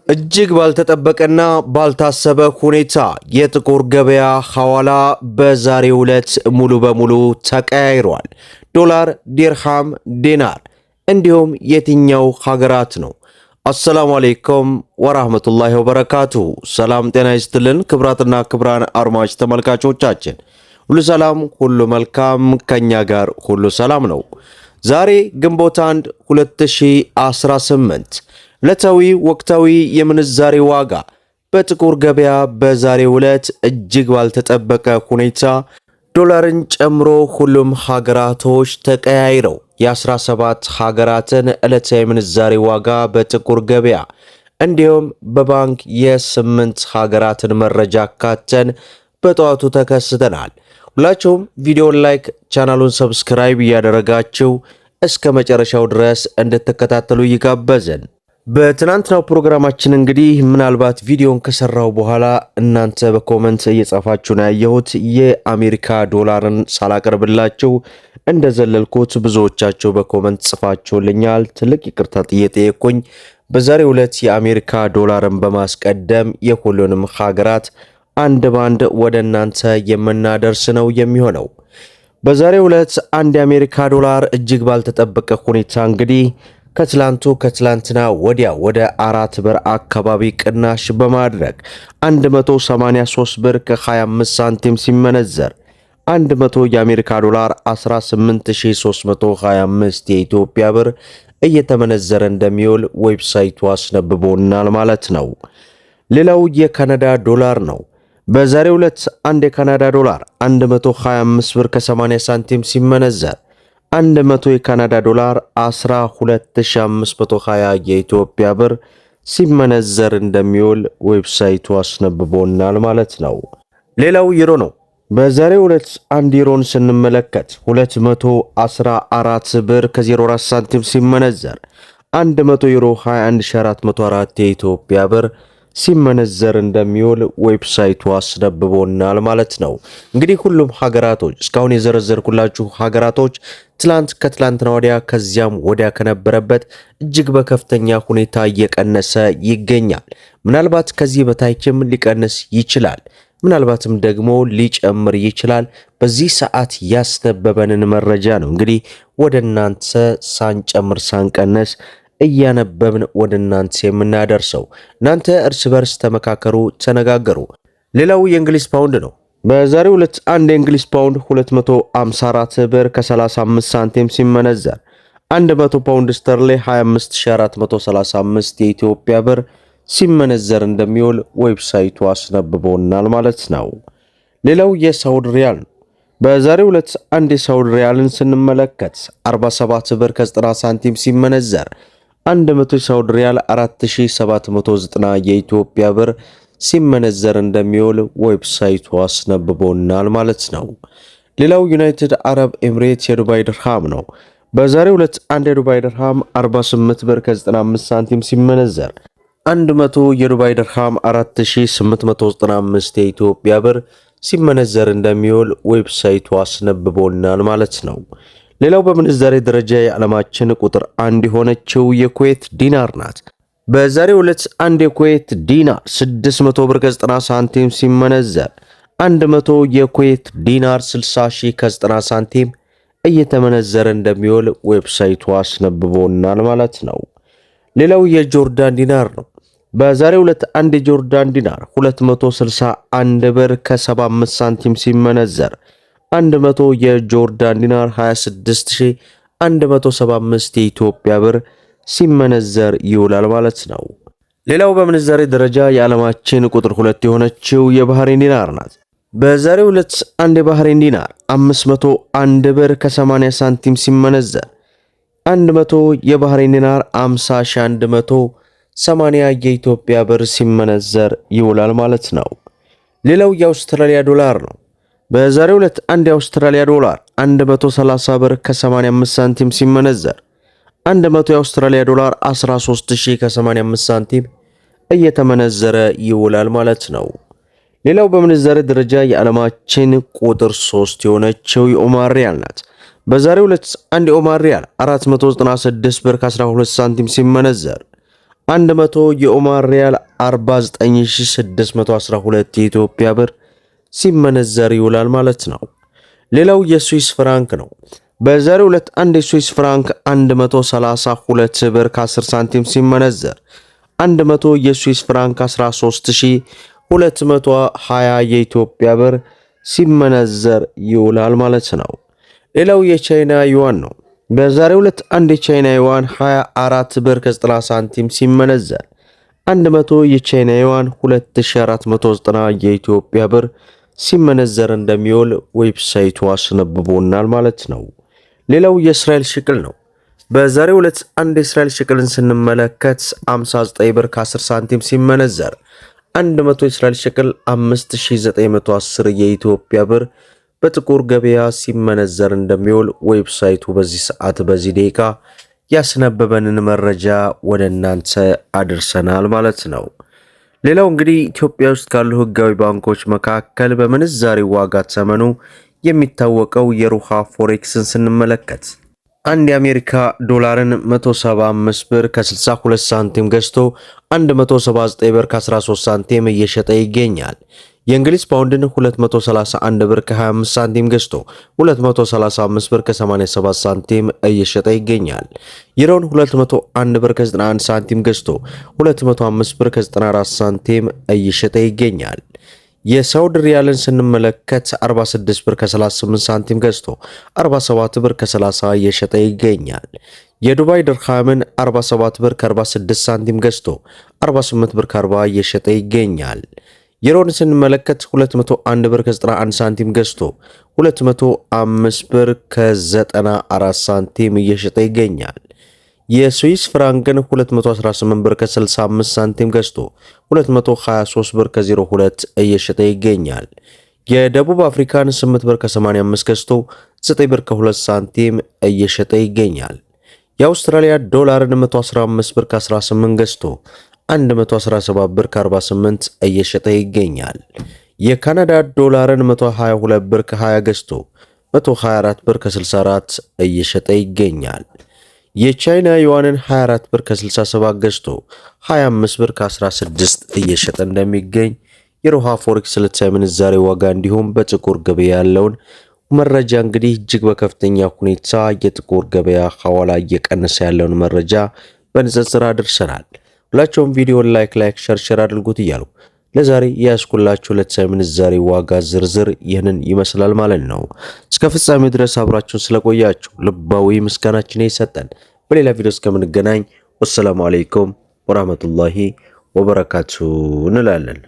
እጅግ ባልተጠበቀና ባልታሰበ ሁኔታ የጥቁር ገበያ ሐዋላ በዛሬው ዕለት ሙሉ በሙሉ ተቀያይሯል። ዶላር፣ ዲርሃም፣ ዲናር እንዲሁም የትኛው ሀገራት ነው? አሰላሙ አለይኩም ወራህመቱላሂ ወበረካቱሁ። ሰላም ጤና ይስጥልን ክብራትና ክብራን አድማጭ ተመልካቾቻችን ሁሉ ሰላም ሁሉ መልካም፣ ከኛ ጋር ሁሉ ሰላም ነው። ዛሬ ግንቦት 1 2018 ዕለታዊ ወቅታዊ የምንዛሬ ዋጋ በጥቁር ገበያ በዛሬው ዕለት እጅግ ባልተጠበቀ ሁኔታ ዶላርን ጨምሮ ሁሉም ሀገራቶች ተቀያይረው የ17 ሀገራትን ዕለታዊ የምንዛሬ ዋጋ በጥቁር ገበያ እንዲሁም በባንክ የ8 ሀገራትን መረጃ አካተን በጠዋቱ ተከስተናል። ሁላችሁም ቪዲዮን ላይክ፣ ቻናሉን ሰብስክራይብ እያደረጋችሁ እስከ መጨረሻው ድረስ እንድትከታተሉ ይጋበዘን። በትናንትናው ፕሮግራማችን እንግዲህ ምናልባት ቪዲዮን ከሰራው በኋላ እናንተ በኮመንት እየጻፋችሁ ነው ያየሁት። የአሜሪካ ዶላርን ሳላቀርብላችሁ እንደዘለልኩት ብዙዎቻችሁ በኮመንት ጽፋችሁልኛል። ትልቅ ይቅርታ ጠየቅኩኝ። በዛሬው ዕለት የአሜሪካ ዶላርን በማስቀደም የሁሉንም ሀገራት አንድ ባንድ ወደ እናንተ የምናደርስ ነው የሚሆነው። በዛሬው ዕለት አንድ የአሜሪካ ዶላር እጅግ ባልተጠበቀ ሁኔታ እንግዲህ ከትላንትና ወዲያ ወደ 4 ብር አካባቢ ቅናሽ በማድረግ 183 ብር ከ25 ሳንቲም ሲመነዘር 100 የአሜሪካ ዶላር 18325 የኢትዮጵያ ብር እየተመነዘረ እንደሚውል ዌብሳይቱ አስነብቦናል ማለት ነው። ሌላው የካናዳ ዶላር ነው። በዛሬው ዕለት አንድ የካናዳ ዶላር 125 ብር ከ80 ሳንቲም ሲመነዘር 100 የካናዳ ዶላር 12520 የኢትዮጵያ ብር ሲመነዘር እንደሚውል ዌብሳይቱ አስነብቦናል ማለት ነው። ሌላው ዩሮ ነው። በዛሬው ዕለት አንድ ዩሮን ስንመለከት 214 ብር ከ04 ሳንቲም ሲመነዘር 100 ዩሮ 21404 የኢትዮጵያ ብር ሲመነዘር እንደሚውል ዌብሳይቱ አስነብቦናል ማለት ነው። እንግዲህ ሁሉም ሀገራቶች እስካሁን የዘረዘርኩላችሁ ሀገራቶች ከትላንትና ወዲያ ከዚያም ወዲያ ከነበረበት እጅግ በከፍተኛ ሁኔታ እየቀነሰ ይገኛል። ምናልባት ከዚህ በታችም ሊቀንስ ይችላል፣ ምናልባትም ደግሞ ሊጨምር ይችላል። በዚህ ሰዓት ያስነበበንን መረጃ ነው እንግዲህ ወደ እናንተ ሳንጨምር ሳንቀነስ እያነበብን ወደ እናንተ የምናደርሰው። እናንተ እርስ በርስ ተመካከሩ፣ ተነጋገሩ። ሌላው የእንግሊዝ ፓውንድ ነው። በዛሬው ዕለት አንድ የእንግሊዝ ፓውንድ 254 ብር ከ35 ሳንቲም ሲመነዘር 100 ፓውንድ ስተርሊ 25435 የኢትዮጵያ ብር ሲመነዘር እንደሚውል ዌብሳይቱ አስነብቦናል ማለት ነው። ሌላው የሳውዲ ሪያል ነው። በዛሬው ዕለት አንድ የሳውዲ ሪያልን ስንመለከት 47 ብር ከ90 ሳንቲም ሲመነዘር 100 የሳውዲ ሪያል 4790 የኢትዮጵያ ብር ሲመነዘር እንደሚውል ዌብሳይቱ አስነብቦናል ማለት ነው። ሌላው ዩናይትድ አረብ ኤምሬት የዱባይ ድርሃም ነው። በዛሬው ዕለት አንድ የዱባይ ድርሃም 48 ብር ከ95 ሳንቲም ሲመነዘር 100 የዱባይ ድርሃም 4895 የኢትዮጵያ ብር ሲመነዘር እንደሚውል ዌብሳይቱ አስነብቦናል ማለት ነው። ሌላው በምንዛሬ ደረጃ የዓለማችን ቁጥር 1 የሆነችው የኩዌት ዲናር ናት። በዛሬው ዕለት አንድ የኩዌት ዲናር 600 ብር ከ90 ሳንቲም ሲመነዘር 100 የኩዌት ዲናር 60 ከ90 ሳንቲም እየተመነዘረ እንደሚውል ዌብሳይቱ አስነብቦናል ማለት ነው። ሌላው የጆርዳን ዲናር ነው። በዛሬው ዕለት አንድ የጆርዳን ዲናር 261 ብር ከ75 ሳንቲም ሲመነዘር 100 የጆርዳን ዲናር 26175 የኢትዮጵያ ብር ሲመነዘር ይውላል ማለት ነው። ሌላው በምንዛሬ ደረጃ የዓለማችን ቁጥር 2 የሆነችው የባህሬን ዲናር ናት። በዛሬው ዕለት አንድ የባህሬን ዲናር 501 ብር ከ80 ሳንቲም ሲመነዘር 100 የባህሬን ዲናር 50180 የኢትዮጵያ ብር ሲመነዘር ይውላል ማለት ነው። ሌላው የአውስትራሊያ ዶላር ነው። በዛሬው ዕለት አንድ የአውስትራሊያ ዶላር 130 ብር ከ85 ሳንቲም ሲመነዘር 100 የአውስትራሊያ ዶላር 13000 ከ85 ሳንቲም እየተመነዘረ ይውላል ማለት ነው። ሌላው በምንዛሬ ደረጃ የዓለማችን ቁጥር 3 የሆነችው የኦማር ሪያል ናት። በዛሬው ዕለት አንድ የኦማር ሪያል 496 ብር ከ12 ሳንቲም ሲመነዘር 100 የኦማር ሪያል 49612 የኢትዮጵያ ብር ሲመነዘር ይውላል ማለት ነው። ሌላው የስዊስ ፍራንክ ነው። በዛሬው ዕለት አንድ የስዊስ ፍራንክ 132 ብር ከ10 ሳንቲም ሲመነዘር 100 የስዊስ ፍራንክ 13220 የኢትዮጵያ ብር ሲመነዘር ይውላል ማለት ነው። ሌላው የቻይና ዩዋን ነው። በዛሬው ዕለት አንድ የቻይና ዩዋን 24 ብር ከ90 ሳንቲም ሲመነዘር 100 የቻይና ዩዋን 2490 የኢትዮጵያ ብር ሲመነዘር እንደሚውል ዌብሳይቱ አስነብቦናል ማለት ነው። ሌላው የእስራኤል ሽቅል ነው። በዛሬው ዕለት አንድ የእስራኤል ሽቅልን ስንመለከት 59 ብር ከ10 ሳንቲም ሲመነዘር 100 የእስራኤል ሽቅል 5910 የኢትዮጵያ ብር በጥቁር ገበያ ሲመነዘር እንደሚውል ዌብሳይቱ በዚህ ሰዓት በዚህ ደቂቃ ያስነበበንን መረጃ ወደ እናንተ አድርሰናል ማለት ነው። ሌላው እንግዲህ ኢትዮጵያ ውስጥ ካሉ ህጋዊ ባንኮች መካከል በምንዛሬ ዋጋ ተመኑ የሚታወቀው የሩሃ ፎሬክስን ስንመለከት አንድ የአሜሪካ ዶላርን 175 ብር ከ62 ሳንቲም ገዝቶ 179 ብር ከ13 ሳንቲም እየሸጠ ይገኛል። የእንግሊዝ ፓውንድን 231 ብር ከ25 ሳንቲም ገዝቶ 235 ብር ከ87 ሳንቲም እየሸጠ ይገኛል። ዩሮን 201 ብር ከ91 ሳንቲም ገዝቶ 205 ብር ከ94 ሳንቲም እየሸጠ ይገኛል። የሳውዲ ሪያልን ስንመለከት 46 ብር ከ38 ሳንቲም ገዝቶ 47 ብር ከ30 እየሸጠ ይገኛል። የዱባይ ድርሃምን 47 ብር ከ46 ሳንቲም ገዝቶ 48 ብር ከ40 እየሸጠ ይገኛል። ዩሮን ስንመለከት 201 ብር ከ91 ሳንቲም ገዝቶ 205 ብር ከ94 ሳንቲም እየሸጠ ይገኛል። የስዊስ ፍራንክን 218 ብር ከ65 ሳንቲም ገዝቶ 223 ብር ከ02 እየሸጠ ይገኛል። የደቡብ አፍሪካን 8 ብር ከ85 ገዝቶ 9 ብር ከ2 ሳንቲም እየሸጠ ይገኛል። የአውስትራሊያ ዶላርን 115 ብር ከ18 ገዝቶ 117 ብር ከ48 እየሸጠ ይገኛል። የካናዳ ዶላርን 122 ብር ከ20 ገዝቶ 124 ብር ከ64 እየሸጠ ይገኛል። የቻይና ዩዋንን 24 ብር ከ67 ገዝቶ 25 ብር ከ16 እየሸጠ እንደሚገኝ የሮሃ ፎሬክስ ዕለታዊ ምንዛሬ ዋጋ እንዲሁም በጥቁር ገበያ ያለውን መረጃ እንግዲህ እጅግ በከፍተኛ ሁኔታ የጥቁር ገበያ ሐዋላ እየቀነሰ ያለውን መረጃ በንጽጽር አድርሰናል። ሁላችሁም ቪዲዮን ላይክ ሸር አድርጉት እያሉ ለዛሬ ያስኩላችሁ ዕለታዊ ምንዛሬ ዋጋ ዝርዝር ይህንን ይመስላል ማለት ነው። እስከ ፍጻሜው ድረስ አብራችሁን ስለቆያችሁ ልባዊ ምስጋናችን ይሰጠን። በሌላ ቪዲዮ እስከምንገናኝ ወሰላሙ አለይኩም ወራህመቱላሂ ወበረካቱ እንላለን።